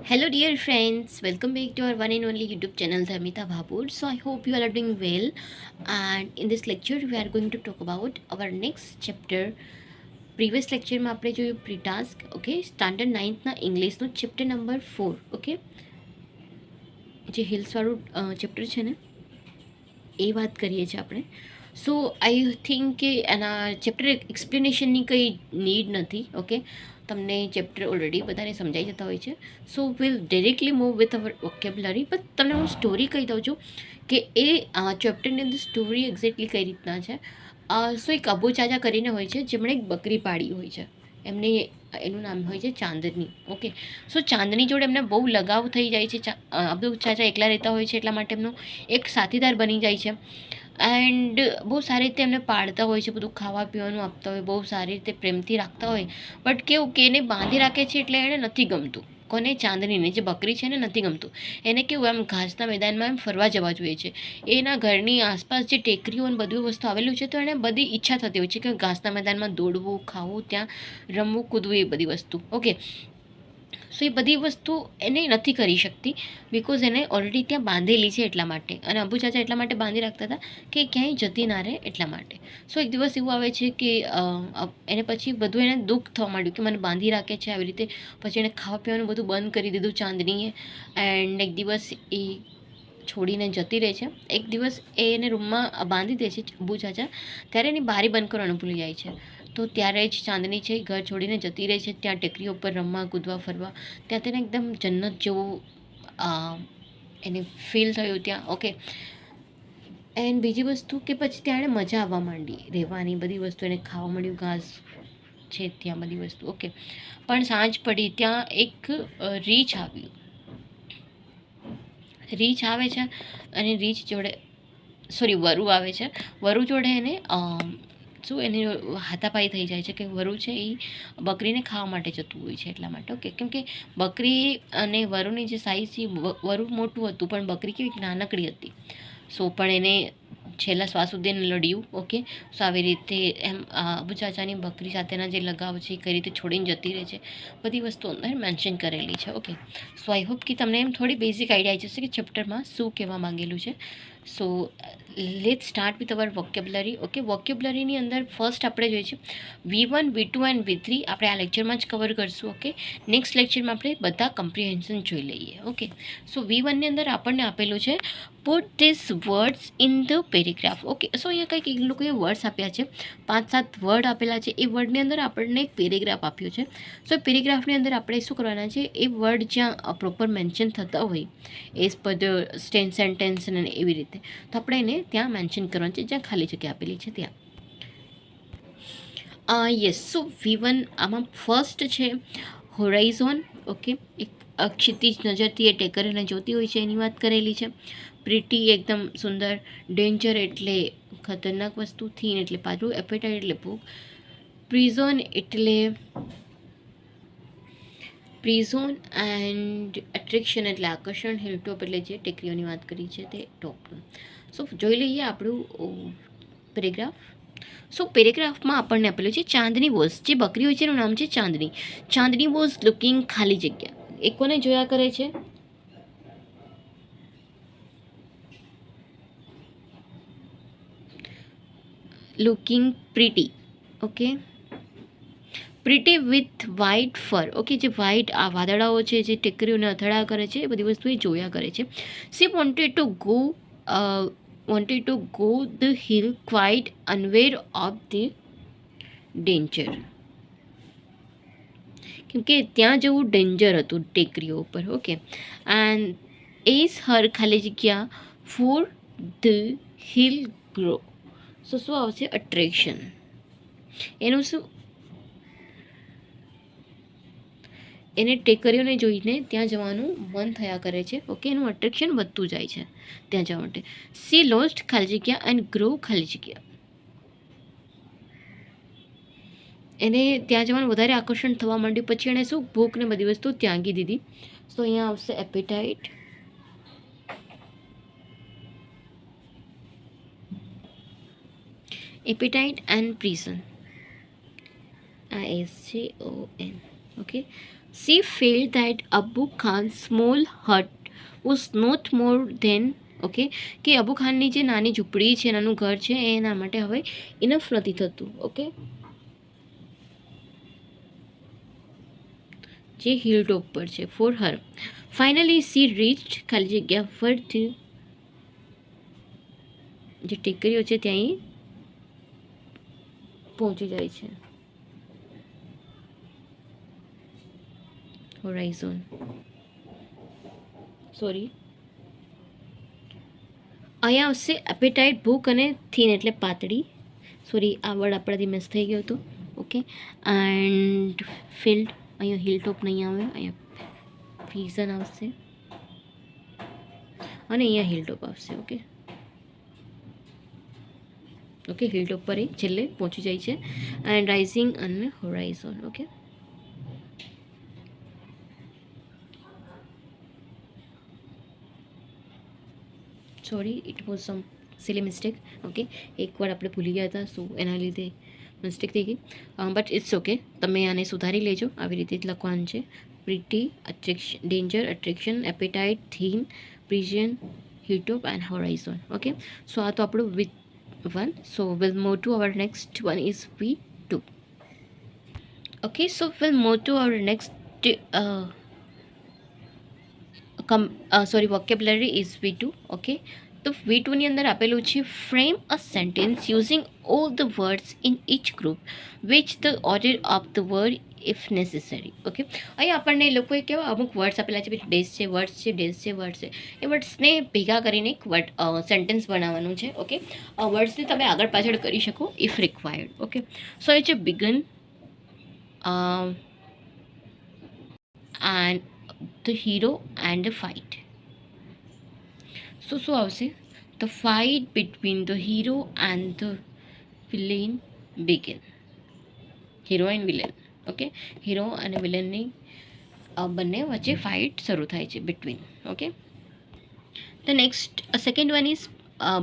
Hello, dear friends. Welcome back to our one and only YouTube channel, Dharmita Bhabur. So, I hope you all are doing well. And in this lecture, we are going to talk about our next chapter. Previous લેક્ચરમાં આપણે જોયું pre task okay standard નાઇન્થના ઇંગ્લિશનું chapter number 4 okay જે હિલ્સવાળું chapter છે ને એ વાત કરીએ છીએ આપણે. સો આઈ થિંક કે એના ચેપ્ટર એક્સપ્લેનેશનની કંઈ નીડ નથી. ઓકે તમને ચેપ્ટર ઓલરેડી બધાને સમજાઈ જતા હોય છે. So we'll directly move with our vocabulary. But તમને હું સ્ટોરી કહી દઉં છું કે એ ચેપ્ટરની અંદર સ્ટોરી એક્ઝેક્ટલી કઈ રીતના છે. સો એક અબુ ચાચા કરીને હોય છે જેમણે એક બકરી પાળી હોય છે. એમને એનું નામ હોય છે ચાંદની. ઓકે સો ચાંદની જોડે એમને બહુ લગાવ થઈ જાય છે. અબુ ચાચા એકલા રહેતા હોય છે એટલા માટે એમનો એક સાથીદાર બની જાય છે. એન્ડ બહુ સારી રીતે એમને પાળતા હોય છે, બધું ખાવા પીવાનું આપતા હોય, બહુ સારી રીતે પ્રેમથી રાખતા હોય. બટ કેવું કે એને બાંધી રાખે છે એટલે એને નથી ગમતું. કોને? ચાંદનીને, જે બકરી છે એને નથી ગમતું. એને કેવું એમ ઘાસના મેદાનમાં એમ ફરવા જવા જોઈએ છે. એના ઘરની આસપાસ જે ટેકરીઓ અને બધી વસ્તુ આવેલું છે તો એને બધી ઈચ્છા થતી હોય છે કે ઘાસના મેદાનમાં દોડવું, ખાવું, ત્યાં રમવું, કૂદવું, એ બધી વસ્તુ. ઓકે સો એ બધી વસ્તુ એને નથી કરી શકતી બિકોઝ એને ઓલરેડી ત્યાં બાંધેલી છે એટલા માટે. અને અબુ ચાચા એટલા માટે બાંધી રાખતા હતા કે ક્યાંય જતી ના રહે એટલા માટે. સો એક દિવસ એવું આવે છે કે એને પછી બધું એને દુઃખ થવા માંડ્યું કે મને બાંધી રાખે છે આવી રીતે. પછી એને ખાવા પીવાનું બધું બંધ કરી દીધું ચાંદનીએ. એન્ડ એક દિવસ એ છોડીને જતી રહે છે. એક દિવસ એ એને રૂમમાં બાંધી દે છે અબુ ચાચા. ત્યારે એની બારી બંધ કરવાનું ભૂલી જાય છે. તો ત્યારે જ ચાંદની છે ઘર છોડીને જતી રહે છે ત્યાં ટેકરીઓ ઉપર રમવા, કૂદવા, ફરવા. ત્યાં તેને એકદમ જન્નત જેવું એને ફીલ થયું ત્યાં. ઓકે એન્ડ બીજી વસ્તુ કે પછી ત્યાં એને મજા આવવા માંડી રહેવાની, બધી વસ્તુ એને ખાવા મળ્યું, ઘાસ છે ત્યાં બધી વસ્તુ. ઓકે પણ સાંજ પડી ત્યાં એક રીંછ આવ્યું. રીંછ આવે છે અને રીંછ જોડે વરુ આવે છે. વરુ જોડે એને શું એને હાથાપાઈ થઈ જાય છે કે વરુ છે એ બકરીને ખાવા માટે જતું હોય છે એટલા માટે. ઓકે કેમ કે બકરી અને વરુની જે સાઈઝ છે વરુ મોટું હતું પણ બકરી કેવી નાનકડી હતી. સો પણ એને છેલ્લા શ્વાસ સુધી એને લડ્યું. ઓકે સો આવી રીતે એમ અબુ ચાચાની બકરી સાથેના જે લગાવ છે એ કઈ રીતે છોડીને જતી રહે છે બધી વસ્તુ અંદર મેન્શન કરેલી છે. ઓકે સો આઈ હોપ કે તમને એમ થોડી બેઝિક આઈડિયા આવી જશે કે ચેપ્ટરમાં શું કહેવા માંગેલું છે. So let start with our vocabulary. Okay વોકેબ્યુલરીની અંદર ફર્સ્ટ આપણે જોઈએ છે V1, V2 એન્ડ V3 આપણે આ લેક્ચરમાં જ કવર કરીશું. ઓકે નેક્સ્ટ લેક્ચરમાં આપણે બધા કમ્પ્રિહેન્શન જોઈ લઈએ. ઓકે સો V1ની અંદર આપણને આપેલું છે put this words in the paragraph. Okay so અહીંયા કંઈક એ લોકોએ વર્ડ્સ આપ્યા છે, 5-7 વર્ડ આપેલા છે. એ વર્ડની અંદર આપણને એક પેરેગ્રાફ આપ્યો છે. સો પેરેગ્રાફની અંદર આપણે શું કરવાના છે, એ વર્ડ જ્યાં પ્રોપર મેન્શન થતા હોય એઝ પર ધ સેન્ટેન્સ અને એવી રીતે તો આપણે એને ત્યાં મેન્શન કરવાનું છે જ્યાં ખાલી જગ્યા આપેલી છે ત્યાં. યસ સો V1 આમાં ફર્સ્ટ છે હોરાઇઝોન. ઓકે એક ક્ષિતિજ નજરથી એ ટેકરીને જોતી હોય છે એની વાત કરેલી છે. પ્રીટી એકદમ સુંદર. ડેન્જર એટલે ખતરનાક વસ્તુ. થીન એટલે પાતળું. એપેટાઇટ એટલે ભૂખ. પ્રિઝોન એટલે પ્રિઝોન એન્ડ એટ્રેક્શન એટલે આકર્ષણ. હિલટોપ એટલે જે ટેકરીઓની વાત કરી છે તે ટોપનું. સો જોઈ લઈએ આપણું પેરેગ્રાફ. સો પેરેગ્રાફમાં આપણને આપેલું છે ચાંદની વોઝ, જે બકરી હોય છે એનું નામ છે ચાંદની. ચાંદની વોઝ લુકિંગ ખાલી જગ્યા. એ કોને જોયા કરે છે? Looking pretty. Okay pretty with white fur. Okay જે વ્હાઇટ આ વાદળાઓ છે જે ટેકરીઓને અથડા કરે છે એ બધી વસ્તુ એ જોયા કરે છે. C wanted to go the hill quite unaware of the danger. કેમકે ત્યાં જેવું ડેન્જર હતું ટેકરીઓ ઉપર. ઓકે એન્ડ એઝ હર ખાલી જગ્યા ફોર ધ હિલ ગ્રો. સો શું આવશે? અટ્રેક્શન. એનું શું? એને ટેકરીઓને જોઈને ત્યાં જવાનું મન થયા કરે છે. ઓકે એનું અટ્રેક્શન વધતું જાય છે ત્યાં જવા માટે. સી લોસ્ટ ખાલી જગ્યા એન્ડ ગ્રો ખાલી જગ્યા. એને ત્યાં જવાનું વધારે આકર્ષણ થવા માંડ્યું. પછી એણે શું ભૂખ ને બધી વસ્તુ ત્યાગી દીધી. તો અહીંયા આવશે એપેટાઇટ. Appetite and prison. આ SJON. Okay She felt that Abu Khan's small hut was not more than okay કે અબુ ખાનની જે નાની ઝૂંપડી છે, નાનું ઘર છે, એ એના માટે હવે ઇનફ નથી થતું. ઓકે, જે હિલ ટોપ પર છે. For her finally C reached ખાલી જગ્યા ફરથી જે ટેકરીઓ છે ત્યાં પહોંચી જાય છે. હોરાઇઝોન, સોરી, અહીંયા આવશે એપેટાઇટ, ભૂખ, અને થીન એટલે પાતળી. સોરી, આ વર્ડ આપણાથી મિસ થઈ ગયો હતો. ઓકે, એન્ડ ફિલ્ડ, અહીંયા હિલ ટોપ નહીં આવે, અહીંયા વિઝન આવશે અને અહીંયા હિલ ટોપ આવશે. ઓકે, ઓકે, હિલ ટોપ પર એ છેલ્લે પહોંચી જાય છે. એન્ડ રાઇઝિંગ અને horizon. Okay, sorry, it was some silly mistake. Okay, એકવાર આપણે ભૂલી ગયા હતા, સો એના લીધે મિસ્ટેક થઈ ગઈ. બટ ઇટ્સ ઓકે, તમે આને સુધારી લેજો. આવી રીતે જ લખવાનું છે. Pretty, attraction, danger, attraction, appetite, thin, prison, hilltop and horizon. Okay, so આ તો આપણું with one. So we'll move to our next one is V2. Okay, so we'll move to our next vocabulary is V2. Okay, તો V2ની અંદર આપેલું છે frame a sentence using all the words in each group which the order of the word if necessary. Okay, અહીં આપણને એ લોકોએ કેવા અમુક વર્ડ્સ આપેલા છે, ડેઝ છે, વર્ડ્સ છે, ડેઝ છે, વર્ડ્સ છે, એ વર્ડ્સને ભેગા કરીને એક સેન્ટેન્સ બનાવવાનું છે. ઓકે, વર્ડ્સને તમે આગળ પાછળ કરી શકો ઇફ રિક્વાયર્ડ. ઓકે, સો એ છે begin and the hero and the fight. શું આવશે? The fight between the hero and the villain begin. Hero and villain. Okay, hero અને વિલેનની બંને વચ્ચે ફાઇટ શરૂ થાય છે, between. Okay, the next second one is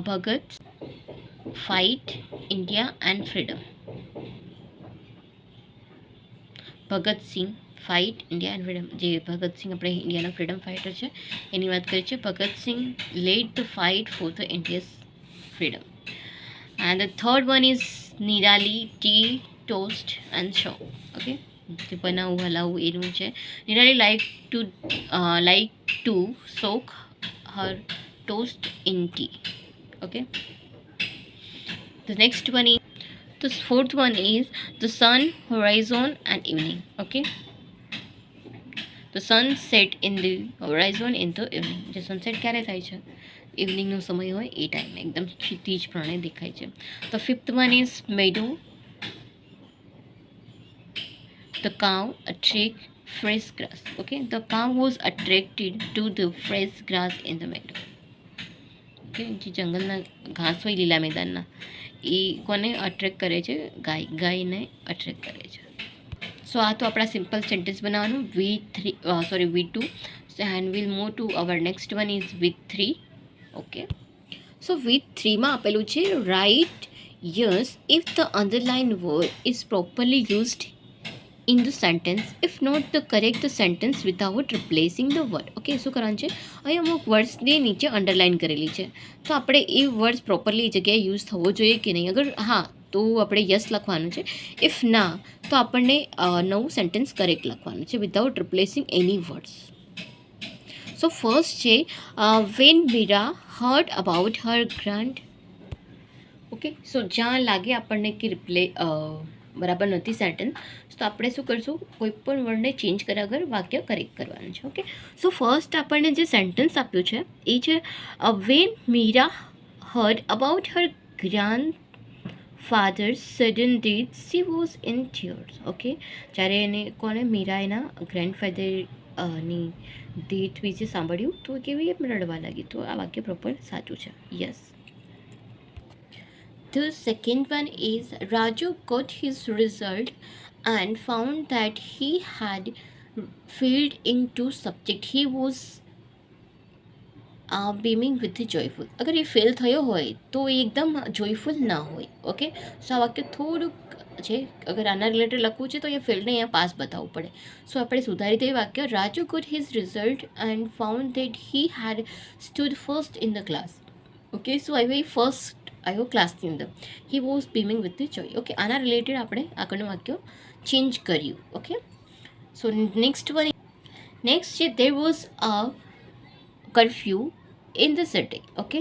Bhagat fight India and freedom. Bhagat Singh fight India and freedom. જે ભગતસિંહ આપણે ઇન્ડિયાના ફ્રીડમ ફાઇટર છે એની વાત કરીએ છીએ. Bhagat Singh lead the fight for the India's freedom. And the third one is Nirali T toast and show. Okay, જે બનાવવું હલાવવું એનું છે. Nirali like to soak Har toast in T. Okay, the next one is the fourth one is the sun, horizon and evening. Okay, the sun set in the horizon in the evening. જે sunset ક્યારે થાય છે? ઇવનિંગનો સમય હોય એ ટાઈમે એકદમ ક્ષિતિજ પ્રમાણે દેખાય છે. The fifth one is meadow. The cow attract fresh grass. Okay, the cow was attracted to the fresh grass in the meadow. Okay, જે જંગલના ઘાસ હોય લીલા મેદાનના એ કોને અટ્રેક્ટ કરે છે? ગાયને અટ્રેક્ટ કરે છે. સો આ તો આપણા સિમ્પલ સેન્ટેન્સ બનાવવાનું. V2 and we'll move to our next one is V3. Okay, so V3માં આપેલું છે right yes if the underline word is properly used in the sentence. If not, the correct the sentence without replacing the word. Okay, શું કરવાનું છે? અહીં અમુક વર્ડ્સની નીચે underline કરેલી છે, તો આપણે એ વર્ડ્સ પ્રોપરલી એ જગ્યાએ યુઝ થવો જોઈએ કે નહીં. અગર હા તો આપણે યસ લખવાનું છે. ઇફ ના તો આપણને નવું સેન્ટેન્સ કરેક્ટ લખવાનું છે without replacing any words. So first છે when Meera heard about her grand. Okay, so જ્યાં લાગે આપણને કે બરાબર નથી સેન્ટેન્સ, તો આપણે શું કરશું? કોઈ પણ વર્ડને ચેન્જ કર્યા વગર વાક્ય કરેક્ટ કરવાનું છે. ઓકે, સો ફર્સ્ટ આપણને જે સેન્ટેન્સ આપ્યું છે એ છે when Meera heard about her grandfather's sudden death she was in tears. Okay, જ્યારે એને કોને મીરા એના ગ્રેન્ડફાધરની ડેથ વિશે સાંભળ્યું તો કેવી રડવા લાગી. તો આ વાક્ય પ્રોપર સાચું છે. Yes. The second one is Raju got his result and found that he had failed in two subjects. He was beaming with joyful. અગર એ ફેલ થયો હોય તો એ એકદમ જોયફુલ ના હોય. ઓકે, સો આ વાક્ય થોડુંક છે. અગર આના રિલેટેડ લખવું છે તો અહીંયા ફિલ્ડને અહીંયા પાસ બતાવવું પડે. સો આપણે સુધારી દઈએ વાક્ય. Raju got his result and found that he had stood first in the class. Okay, so આવી ફર્સ્ટ આવ્યો ક્લાસની અંદર. He was beaming with the joy. Okay, આના રિલેટેડ આપણે આગળનું વાક્ય ચેન્જ કર્યું. ઓકે, સો નેક્સ્ટ છે there was a curfew in the city. Okay,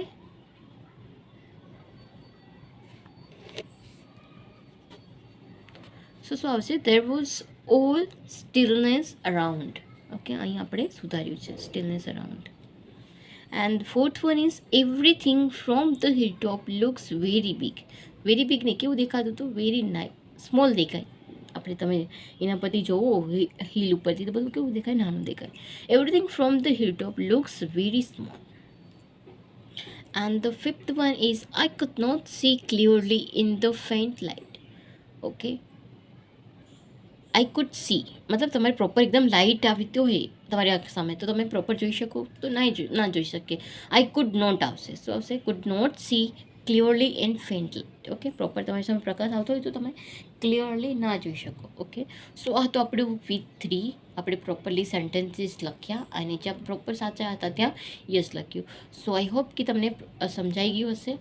so શું આવશે? There was all stillness around. Okay, અહીં આપણે સુધાર્યું છે stillness around. And fourth one is everything from the hill top looks very big. Very big ને કેવું દેખાતું હતું? વેરી સ્મોલ દેખાય. આપણે તમે એના પરથી જોવો હિલ ઉપરથી તો બધું કેવું દેખાય? નાનું દેખાય. Everything from the hill top looks very small. And the fifth one is I could not see clearly in the faint light. Okay, I could C મતલબ તમારે પ્રોપર એકદમ લાઇટ આવતી હોય તમારી આંખ સામે તો તમે પ્રોપર જોઈ શકો તો ના જોઈ શકીએ. આઈ કુડ નોટ આવશે. શું આવશે? Could not see clearly and faintly. Okay, proper તમારી સામે પ્રકાશ આવતો હોય તો તમે ક્લિયરલી ના જોઈ શકો. ઓકે, સો આ તો આપણું V3 આપણે પ્રોપરલી સેન્ટેન્સીસ લખ્યા અને જ્યાં પ્રોપર સાચા હતા ત્યાં યસ લખ્યું. સો આઈ હોપ કે તમને સમજાઈ ગયું હશે.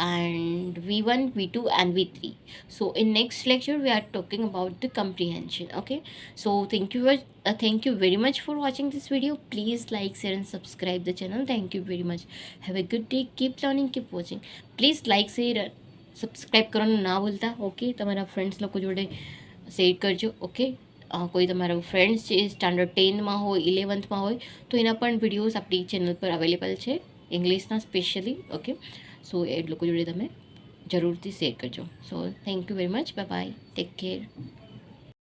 And V1, V2 and V3. So in next lecture we are talking about the comprehension. Okay, so thank you very much for watching this video. Please like, share and subscribe the channel. Thank you very much. Have a good day. Keep learning, keep watching. Please like, share, subscribe કરવાનું ના ભૂલતા. Okay, તમારા friends લોકો જોડે share કરજો. Okay, કોઈ તમારો friends જે સ્ટાન્ડર્ડ 10માં હોય 11થમાં હોય તો એના પણ વિડીયોઝ આપણી ચેનલ પર અવેલેબલ છે ઇંગ્લિશના સ્પેશિયલી. ઓકે, સો એ લોકો જોડે તમે જરૂરથી શેર કરજો. So thank you very much. Bye bye. Take care.